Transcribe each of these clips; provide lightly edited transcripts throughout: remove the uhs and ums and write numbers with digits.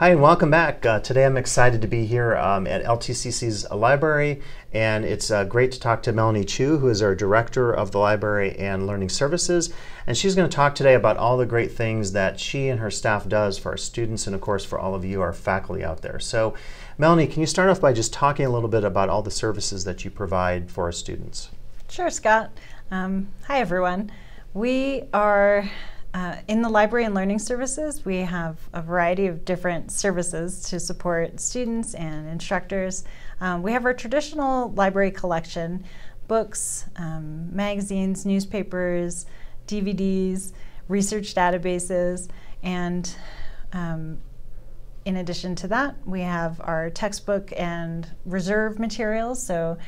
Hi and welcome back. Today I'm excited to be here at LTCC's library, and it's great to talk to Melanie Chu, who is our Director of the Library and Learning Services, and she's going to talk today about all the great things that she and her staff does for our students and of course for all of you, our faculty out there. So Melanie, can you start off by just talking a little bit about all the services that you provide for our students? Sure, Scott. Hi everyone. We are in the Library and Learning Services. We have a variety of different services to support students and instructors. We have our traditional library collection, books, magazines, newspapers, DVDs, research databases, and in addition to that, we have our textbook and reserve materials. So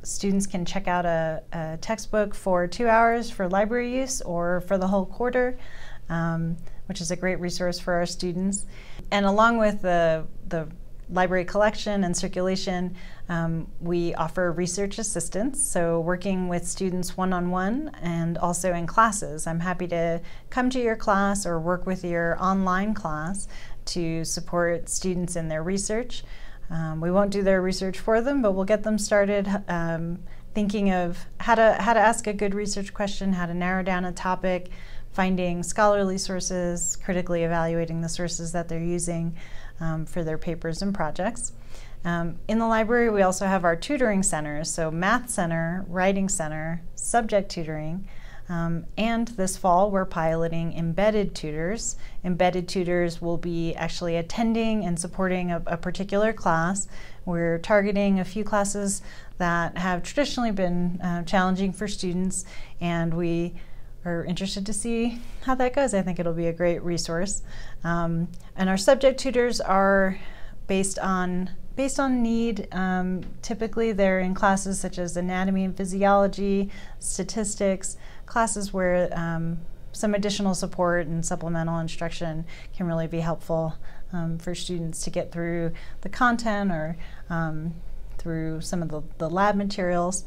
students can check out a textbook for 2 hours for library use or for the whole quarter, which is a great resource for our students. And along with the library collection and circulation, we offer research assistance, so working with students one-on-one and also in classes. I'm happy to come to your class or work with your online class to support students in their research. We won't do their research for them, but we'll get them started thinking of how to ask a good research question, how to narrow down a topic, finding scholarly sources, critically evaluating the sources that they're using for their papers and projects. In the library, we also have our tutoring centers, so Math Center, Writing Center, Subject Tutoring, and this fall we're piloting embedded tutors. Embedded tutors will be actually attending and supporting a particular class. We're targeting a few classes that have traditionally been challenging for students, and we are interested to see how that goes. I think it'll be a great resource. And our subject tutors are based on need. Typically they're in classes such as anatomy and physiology, statistics, classes where some additional support and supplemental instruction can really be helpful for students to get through the content or through some of the lab materials.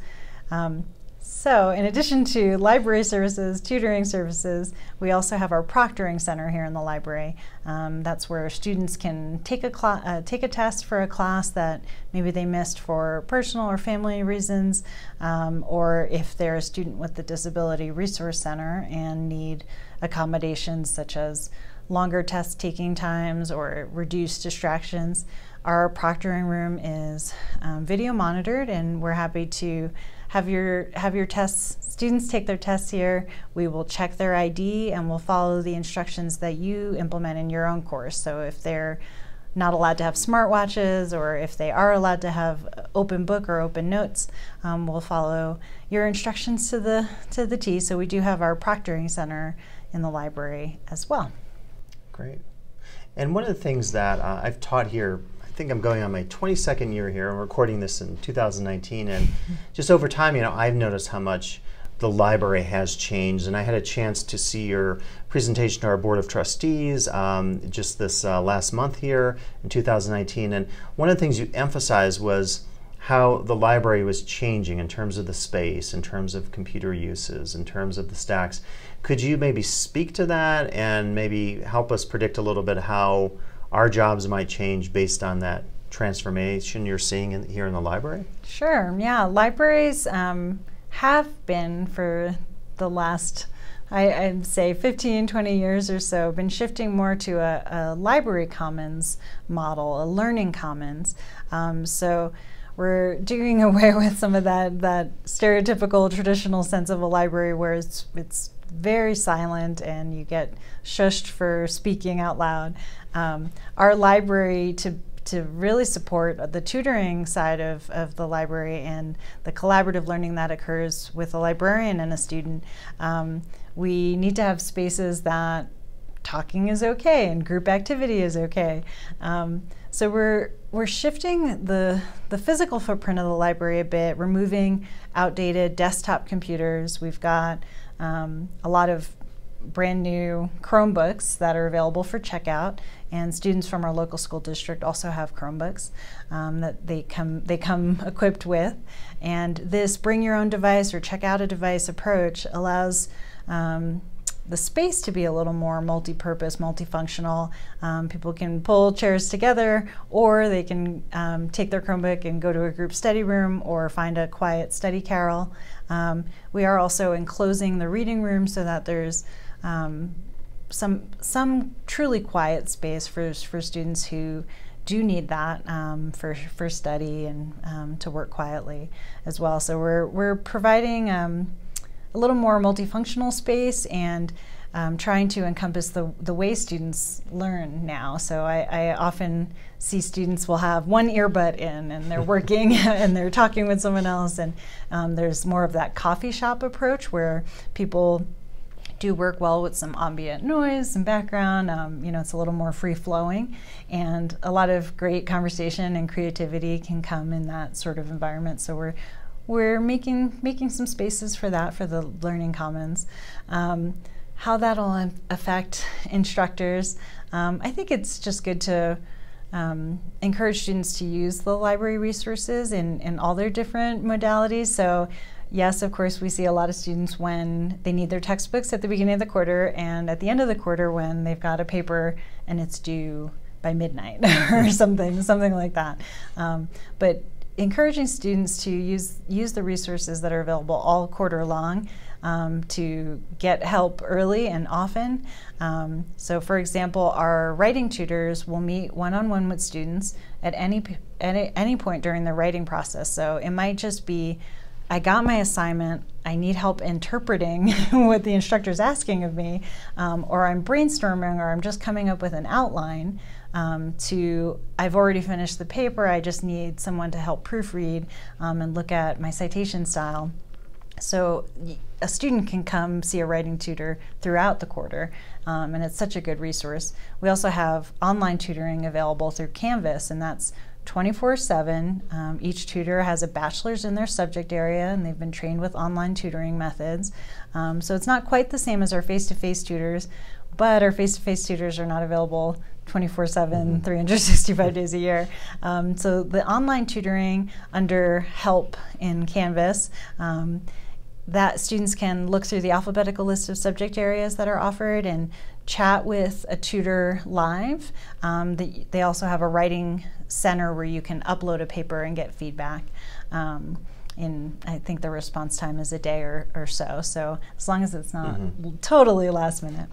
So in addition to library services, tutoring services, we also have our proctoring center here in the library. That's where students can take a test for a class that maybe they missed for personal or family reasons, or if they're a student with the Disability Resource Center and need accommodations such as longer test taking times or reduced distractions. Our proctoring room is video monitored, and we're happy to have your tests, students take their tests here. We will check their ID and we'll follow the instructions that you implement in your own course. So if they're not allowed to have smartwatches, or if they are allowed to have open book or open notes, we'll follow your instructions to the T. So we do have our proctoring center in the library as well. Great. And one of the things that I've taught here, I think I'm going on my 22nd year here. I'm recording this in 2019, and just over time, I've noticed how much the library has changed, and I had a chance to see your presentation to our Board of Trustees just this last month here in 2019, and one of the things you emphasized was how the library was changing in terms of the space, in terms of computer uses, in terms of the stacks. Could you maybe speak to that and maybe help us predict a little bit how our jobs might change based on that transformation you're seeing here in the library? Sure, yeah. Libraries have been for the last, I'd say 15, 20 years or so, been shifting more to a library commons model, a learning commons. So we're doing away with some of that stereotypical traditional sense of a library where it's very silent and you get shushed for speaking out loud. Our library, to really support the tutoring side of the library and the collaborative learning that occurs with a librarian and a student, we need to have spaces that talking is okay and group activity is okay. So we're shifting the physical footprint of the library a bit, removing outdated desktop computers. We've got a lot of brand new Chromebooks that are available for checkout, and students from our local school district also have Chromebooks that they come equipped with. And this bring your own device or check out a device approach allows the space to be a little more multi-purpose, multifunctional. People can pull chairs together, or they can take their Chromebook and go to a group study room or find a quiet study carrel. We are also enclosing the reading room so that there's some truly quiet space for students who do need that for study and to work quietly as well. So we're providing a little more multifunctional space and trying to encompass the way students learn now. So I often see students will have one earbud in and they're working and they're talking with someone else, and there's more of that coffee shop approach where people do work well with some ambient noise, some background. It's a little more free-flowing, and a lot of great conversation and creativity can come in that sort of environment. So we're making some spaces for that, for the Learning Commons. How that'll affect instructors, I think it's just good to encourage students to use the library resources in all their different modalities. So yes, of course, we see a lot of students when they need their textbooks at the beginning of the quarter, and at the end of the quarter when they've got a paper and it's due by midnight or something like that. But encouraging students to use the resources that are available all quarter long to get help early and often. So for example, our writing tutors will meet one-on-one with students at any point during the writing process. So it might just be, I got my assignment, I need help interpreting what the instructor's asking of me, or I'm brainstorming, or I'm just coming up with an outline, to I've already finished the paper, I just need someone to help proofread and look at my citation style. So a student can come see a writing tutor throughout the quarter, and it's such a good resource. We also have online tutoring available through Canvas, and that's 24/7. Each tutor has a bachelor's in their subject area, and they've been trained with online tutoring methods. So it's not quite the same as our face-to-face tutors, but our face-to-face tutors are not available 24/7, 365 days a year. So the online tutoring under Help in Canvas, that students can look through the alphabetical list of subject areas that are offered and chat with a tutor live. They also have a writing center where you can upload a paper and get feedback. I think the response time is a day or so. So as long as it's not totally last minute.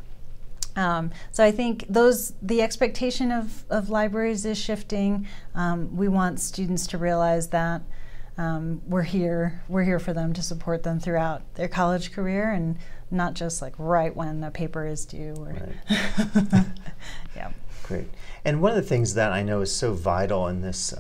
So I think the expectation of libraries is shifting. We want students to realize that we're here for them, to support them throughout their college career, and not just like right when a paper is due. Right. Yeah. Great. And one of the things that I know is so vital in this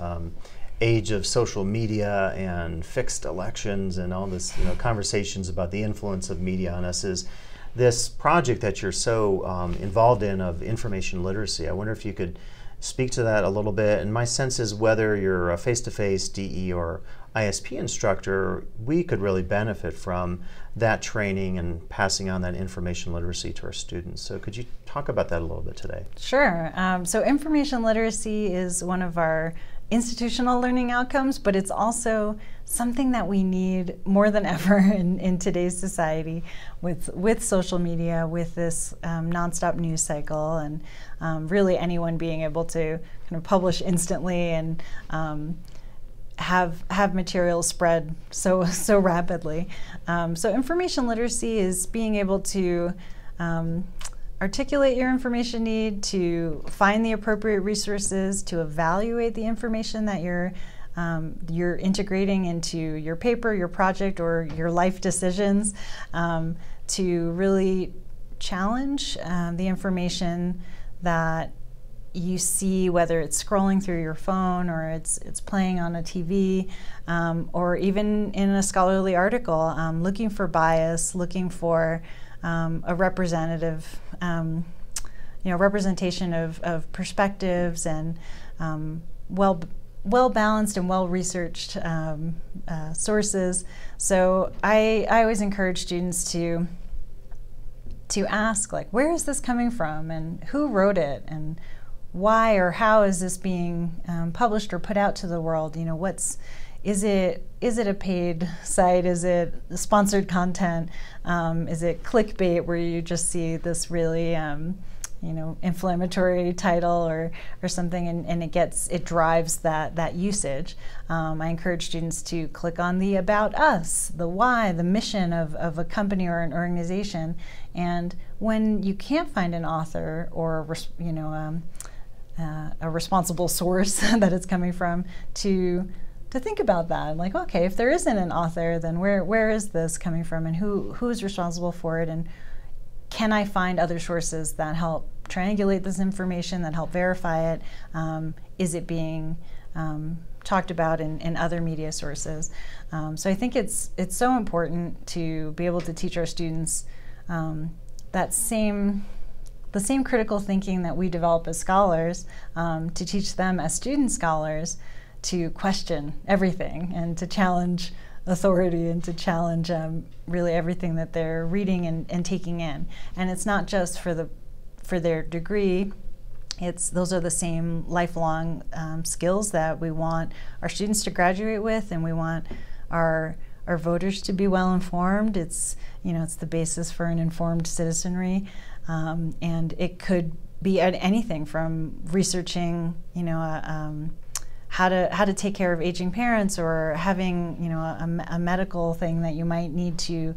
age of social media and fixed elections and all this, conversations about the influence of media on us, is this project that you're so involved in of information literacy. I wonder if you could speak to that a little bit. And my sense is, whether you're a face-to-face DE or ISP instructor, we could really benefit from that training and passing on that information literacy to our students. So could you talk about that a little bit today? Sure. So information literacy is one of our institutional learning outcomes, but it's also something that we need more than ever in today's society with social media, with this nonstop news cycle, and really anyone being able to kind of publish instantly and have material spread so rapidly. So information literacy is being able to articulate your information need, to find the appropriate resources, to evaluate the information that you're integrating into your paper, your project, or your life decisions, to really challenge the information that you see, whether it's scrolling through your phone or it's playing on a TV, or even in a scholarly article, looking for bias, looking for a representative, representation of perspectives, and well balanced and well researched sources. So I always encourage students to ask, like, where is this coming from, and who wrote it, and why or how is this being published or put out to the world? is it a paid site? Is it sponsored content? Is it clickbait where you just see this really inflammatory title or something, and it drives that usage? I encourage students to click on the About Us, the why, the mission of a company or an organization. And when you can't find an author or a responsible source that it's coming from, to think about that. Like, okay, if there isn't an author, then where is this coming from, and who's responsible for it, and can I find other sources that help triangulate this information, that help verify it? Is it being talked about in other media sources? So I think it's so important to be able to teach our students the same critical thinking that we develop as scholars, to teach them as student scholars to question everything and to challenge authority and to challenge really everything that they're reading and taking in. And it's not just for their degree. Those are the same lifelong skills that we want our students to graduate with, and we want our voters to be well informed. It's the basis for an informed citizenry, and it could be anything from researching how to take care of aging parents, or having a medical thing that you might need to.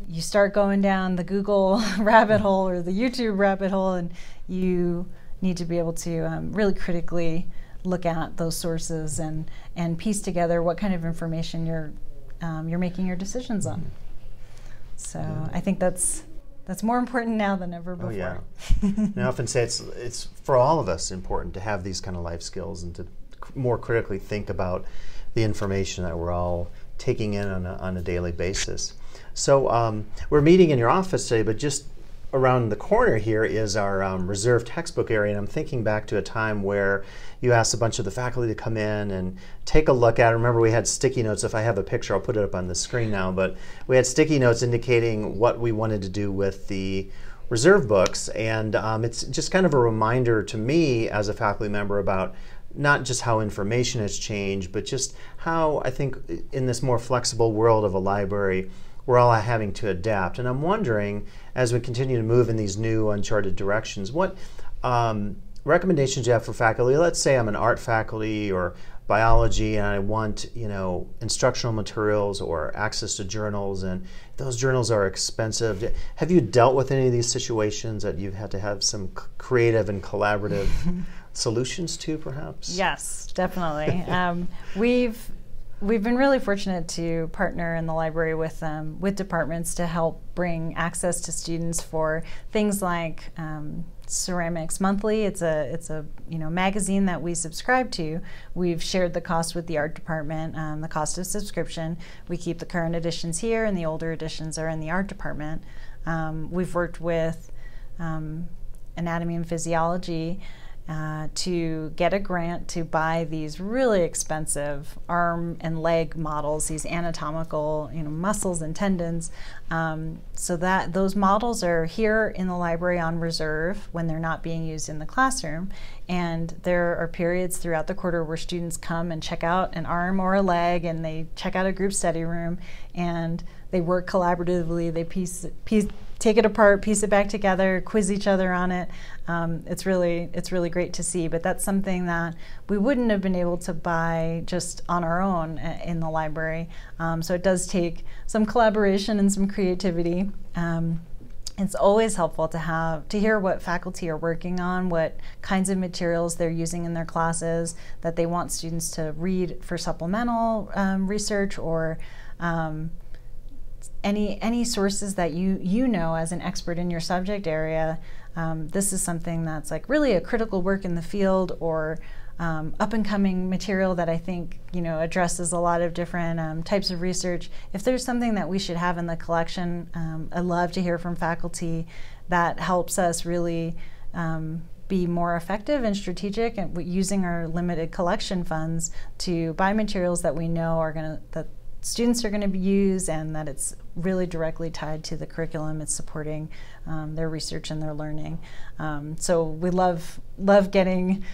You start going down the Google rabbit hole or the YouTube rabbit hole, and you need to be able to really critically look at those sources and piece together what kind of information you're making your decisions on. So I think that's more important now than ever before. Oh, yeah. I often say it's for all of us important to have these kind of life skills and to more critically think about the information that we're all taking in on a daily basis. So we're meeting in your office today, but just around the corner here is our reserved textbook area, and I'm thinking back to a time where you asked a bunch of the faculty to come in and take a look at it. Remember, we had sticky notes. If I have a picture, I'll put it up on the screen now, but we had sticky notes indicating what we wanted to do with the reserve books, and it's just kind of a reminder to me as a faculty member about not just how information has changed, but just how I think in this more flexible world of a library, we're all having to adapt. And I'm wondering, as we continue to move in these new uncharted directions, what recommendations you have for faculty? Let's say I'm an art faculty or biology, and I want instructional materials or access to journals, and those journals are expensive. Have you dealt with any of these situations that you've had to have some creative and collaborative solutions to, perhaps? Yes, definitely. We've been really fortunate to partner in the library with departments to help bring access to students for things like Ceramics Monthly. It's a magazine that we subscribe to. We've shared the cost with the art department, the cost of subscription. We keep the current editions here, and the older editions are in the art department. We've worked with Anatomy and Physiology to get a grant to buy these really expensive arm and leg models, these anatomical muscles and tendons, so that those models are here in the library on reserve when they're not being used in the classroom. And there are periods throughout the quarter where students come and check out an arm or a leg, and they check out a group study room, and they work collaboratively. They take it apart, piece it back together, quiz each other on it. It's really great to see, but that's something that we wouldn't have been able to buy just on our own in the library. So it does take some collaboration and some creativity. It's always helpful to hear what faculty are working on, what kinds of materials they're using in their classes that they want students to read for supplemental research, or any sources that you know as an expert in your subject area. This is something that's like really a critical work in the field, or up and coming material that I think addresses a lot of different types of research. If there's something that we should have in the collection, I'd love to hear from faculty that helps us really be more effective and strategic and using our limited collection funds to buy materials that we know that students are going to use, and that it's really directly tied to the curriculum. It's supporting their research and their learning. So we love getting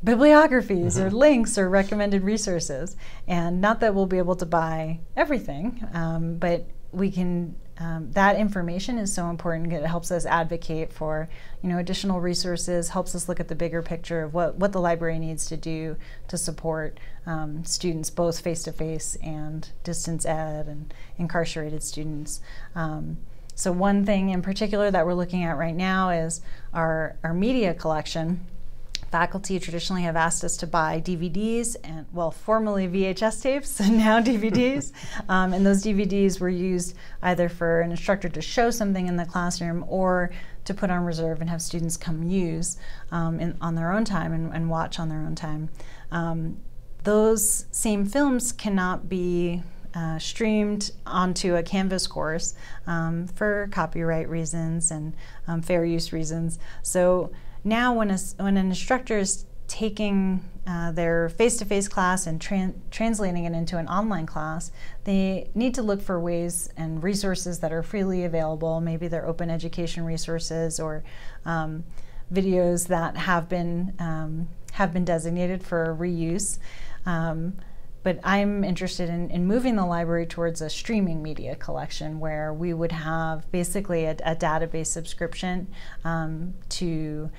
bibliographies or links or recommended resources. And not that we'll be able to buy everything, but we can, that information is so important. It helps us advocate for, additional resources, helps us look at the bigger picture of what the library needs to do to support students, both face-to-face and distance ed and incarcerated students. So one thing in particular that we're looking at right now is our media collection. Faculty traditionally have asked us to buy DVDs and, well, formerly VHS tapes and now DVDs. And those DVDs were used either for an instructor to show something in the classroom or to put on reserve and have students come use on their own time and watch on their own time. Those same films cannot be streamed onto a Canvas course for copyright reasons and fair use reasons. So now when an instructor is taking their face-to-face class and translating it into an online class, they need to look for ways and resources that are freely available. Maybe they're open education resources or videos that have been designated for reuse. But I'm interested in moving the library towards a streaming media collection where we would have basically a database subscription to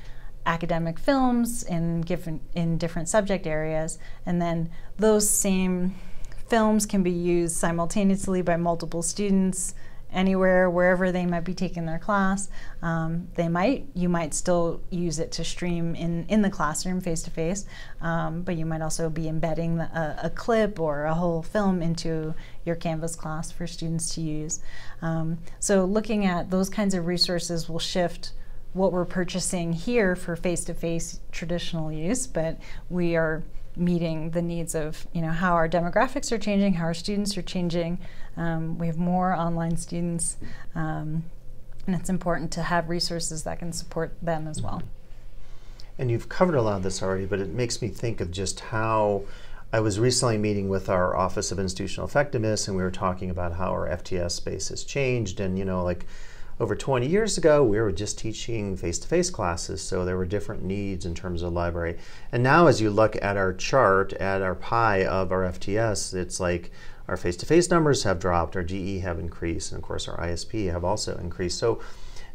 academic films in different subject areas, and then those same films can be used simultaneously by multiple students anywhere, wherever they might be taking their class. You might still use it to stream in the classroom face-to-face, but you might also be embedding a clip or a whole film into your Canvas class for students to use. So looking at those kinds of resources will shift what we're purchasing here for face-to-face traditional use, but we are meeting the needs of how our demographics are changing, how our students are changing. We have more online students, and it's important to have resources that can support them as well. And you've covered a lot of this already, but it makes me think of just how I was recently meeting with our Office of Institutional Effectiveness, and we were talking about how our FTS space has changed, and like over 20 years ago, we were just teaching face-to-face classes, so there were different needs in terms of library. And now as you look at our chart, at our pie of our FTS, it's like our face-to-face numbers have dropped, our GE have increased, and of course our ISP have also increased. So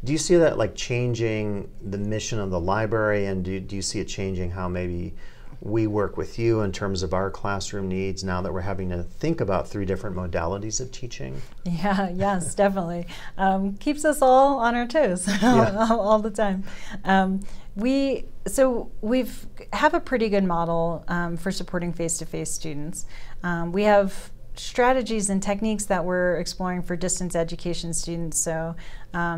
do you see that like changing the mission of the library, and do you see it changing how maybe we work with you in terms of our classroom needs now that we're having to think about 3 different modalities of teaching? Yeah, yes, definitely. Keeps us all on our toes all the time. We have a pretty good model for supporting face-to-face students. We have strategies and techniques that we're exploring for distance education students. So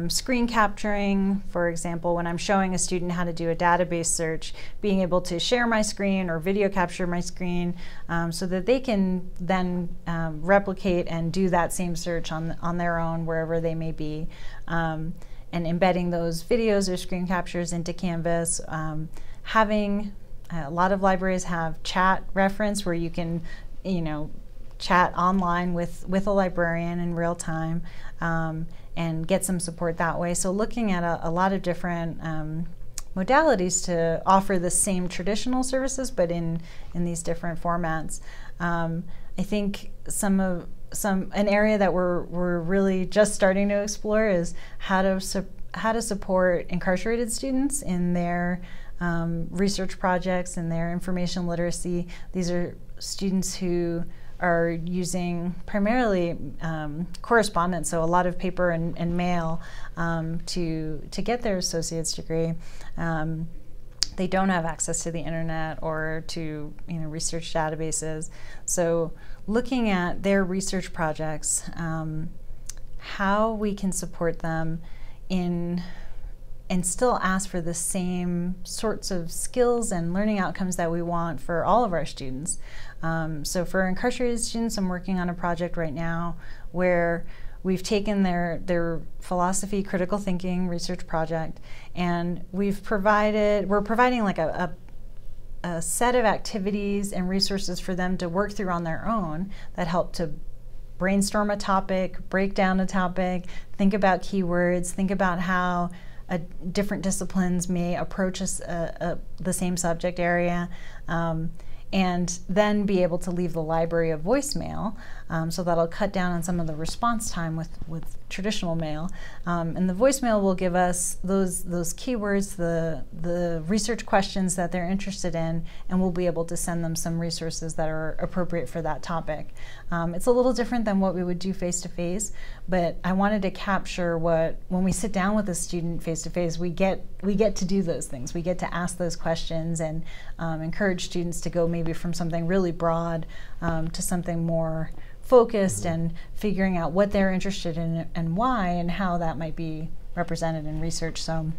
screen capturing, for example, when I'm showing a student how to do a database search, being able to share my screen or video capture my screen so that they can then replicate and do that same search on their own wherever they may be. And embedding those videos or screen captures into Canvas. Having a lot of libraries have chat reference where you can, chat online with a librarian in real time and get some support that way. So looking at a lot of different modalities to offer the same traditional services, but in these different formats. I think an area that we're really just starting to explore is how to support incarcerated students in their research projects and their information literacy. These are students who are using primarily correspondence, so a lot of paper and mail to get their associate's degree. They don't have access to the internet or to research databases. So looking at their research projects, how we can support them and still ask for the same sorts of skills and learning outcomes that we want for all of our students. So for incarcerated students, I'm working on a project right now where we've taken their philosophy critical thinking research project, and we're providing like a set of activities and resources for them to work through on their own that help to brainstorm a topic, break down a topic, think about keywords, think about how different disciplines may approach the same subject area, and then be able to leave the library a voicemail. So that'll cut down on some of the response time with traditional mail. And the voicemail will give us those keywords, the research questions that they're interested in, and we'll be able to send them some resources that are appropriate for that topic. It's a little different than what we would do face-to-face, but I wanted to capture when we sit down with a student face-to-face, we get to do those things. We get to ask those questions and encourage students to go maybe from something really broad to something more focused, and figuring out what they're interested in and why, and how that might be represented in research. So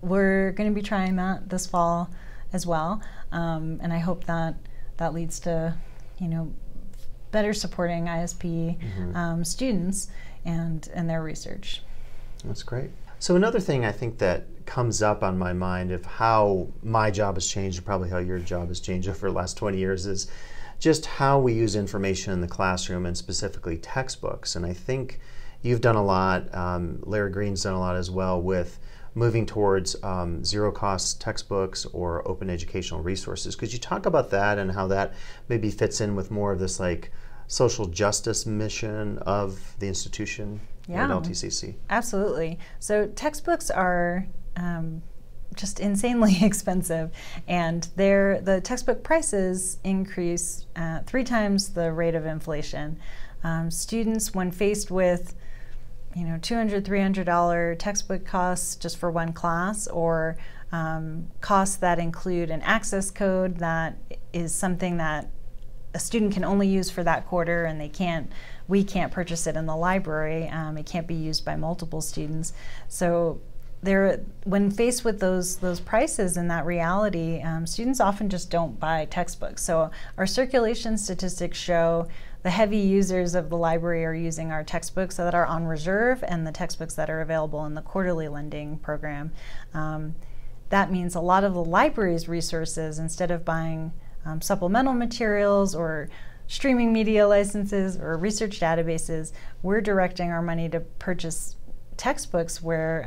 we're going to be trying that this fall as well, and I hope that leads to, better supporting ISP students and their research. That's great. So another thing I think that comes up on my mind of how my job has changed, and probably how your job has changed over the last 20 years, is just how we use information in the classroom, and specifically textbooks. And I think you've done a lot, Larry Green's done a lot as well, with moving towards zero-cost textbooks or open educational resources. Could you talk about that and how that maybe fits in with more of this like social justice mission of the institution at LTCC? Absolutely. So textbooks are just insanely expensive, and the textbook prices increase 3 times the rate of inflation. Students, when faced with $200, $300 textbook costs just for one class, or costs that include an access code that is something that a student can only use for that quarter, and we can't purchase it in the library. It can't be used by multiple students. So when faced with those prices and that reality, students often just don't buy textbooks. So our circulation statistics show the heavy users of the library are using our textbooks that are on reserve and the textbooks that are available in the quarterly lending program. That means a lot of the library's resources, instead of buying supplemental materials or streaming media licenses or research databases, we're directing our money to purchase textbooks where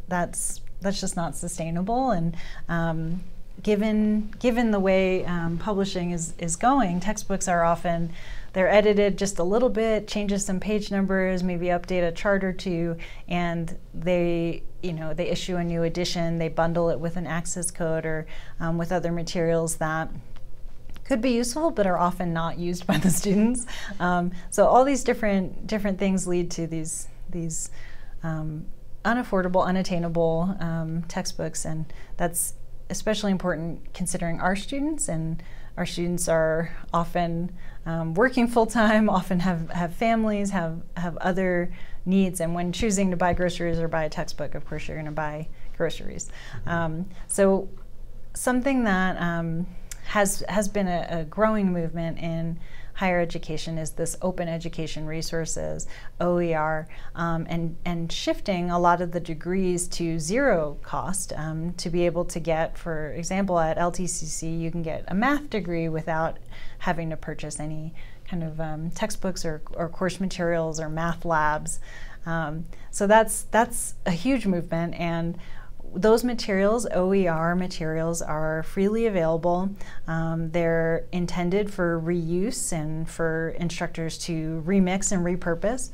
that's just not sustainable. And given the way publishing is going, textbooks are often, they're edited just a little bit, changes some page numbers, maybe update a chart or two, and they issue a new edition. They bundle it with an access code or with other materials that could be useful but are often not used by the students. So all these different things lead to these unaffordable, unattainable textbooks, and that's especially important considering our students. And our students are often working full-time, often have families, have other needs, and when choosing to buy groceries or buy a textbook, of course you're going to buy groceries. So something that has been a growing movement in higher education is this open education resources, OER, and shifting a lot of the degrees to zero cost to be able to get, for example, at LTCC, you can get a math degree without having to purchase any kind of textbooks or course materials or math labs. So that's a huge movement, and those materials, OER materials, are freely available. They're intended for reuse and for instructors to remix and repurpose.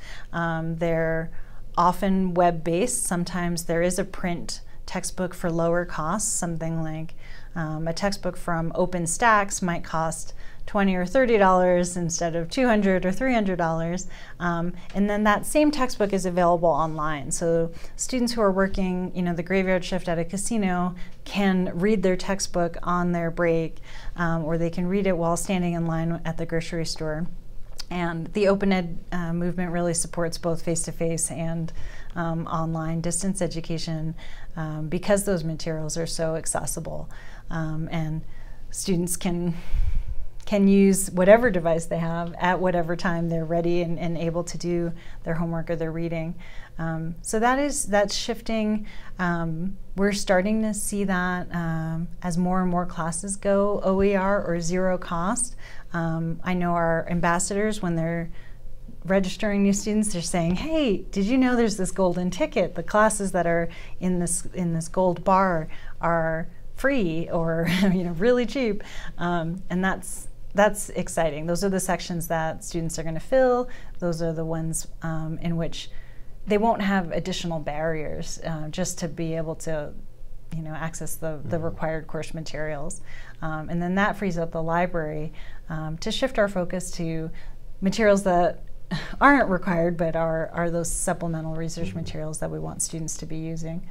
They're often web-based. Sometimes there is a print textbook for lower costs. Something like a textbook from OpenStax might cost $20 or $30 instead of $200 or $300, and then that same textbook is available online. So students who are working, the graveyard shift at a casino can read their textbook on their break, or they can read it while standing in line at the grocery store. And the open ed movement really supports both face-to-face and online distance education because those materials are so accessible, and students can use whatever device they have at whatever time they're ready and able to do their homework or their reading. So that's shifting. We're starting to see that as more and more classes go OER or zero cost. I know our ambassadors, when they're registering new students, they're saying, hey, did you know there's this golden ticket? The classes that are in this gold bar are free or really cheap, and that's exciting. Those are the sections that students are going to fill. Those are the ones in which they won't have additional barriers just to be able to access the required course materials. And then that frees up the library to shift our focus to materials that aren't required but are those supplemental research materials that we want students to be using.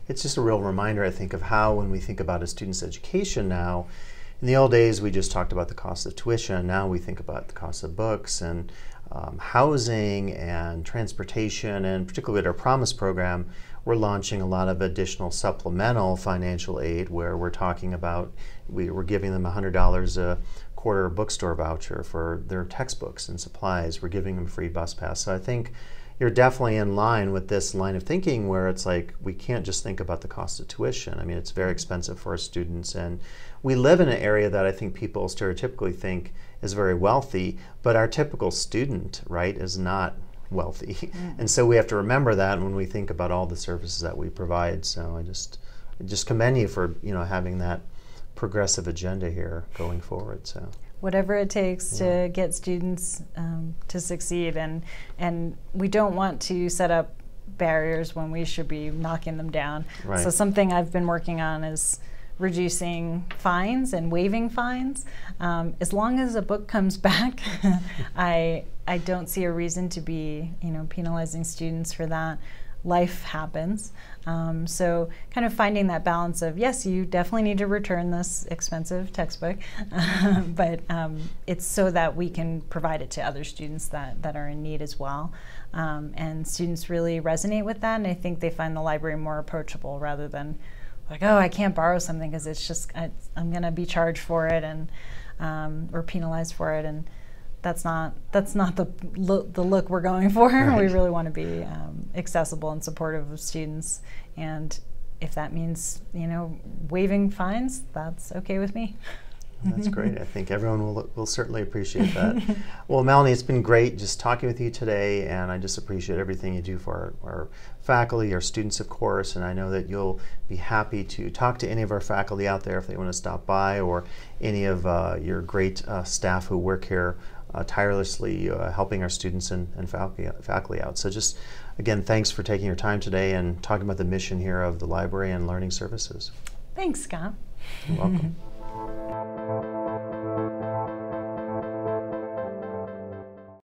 It's just a real reminder, I think, of how when we think about a student's education now, in the old days we just talked about the cost of tuition. Now we think about the cost of books and housing and transportation, and particularly at our Promise program, we're launching a lot of additional supplemental financial aid where we're talking about, we're giving them $100 a quarter bookstore voucher for their textbooks and supplies. We're giving them a free bus pass. So I think you're definitely in line with this line of thinking where it's like we can't just think about the cost of tuition. I mean, it's very expensive for our students, and we live in an area that I think people stereotypically think is very wealthy, but our typical student, right, is not wealthy. And so we have to remember that when we think about all the services that we provide. So I just commend you for having that progressive agenda here going forward. So whatever it takes to get students to succeed, and we don't want to set up barriers when we should be knocking them down. Right. So something I've been working on is reducing fines and waiving fines. As long as a book comes back, I don't see a reason to be penalizing students for that. Life happens. So kind of finding that balance of, yes, you definitely need to return this expensive textbook, but it's so that we can provide it to other students that are in need as well. And students really resonate with that, and I think they find the library more approachable rather than like, oh, I can't borrow something because it's just, I'm going to be charged for it and or penalized for it, and that's not the look we're going for. Right. We really want to be accessible and supportive of students, and if that means waiving fines, that's okay with me. That's great. I think everyone will certainly appreciate that. Well, Melanie, it's been great just talking with you today, and I just appreciate everything you do for our faculty, our students, of course, and I know that you'll be happy to talk to any of our faculty out there if they want to stop by, or any of your great staff who work here tirelessly helping our students and faculty out. So just, again, thanks for taking your time today and talking about the mission here of the library and learning services. Thanks, Scott. You're welcome.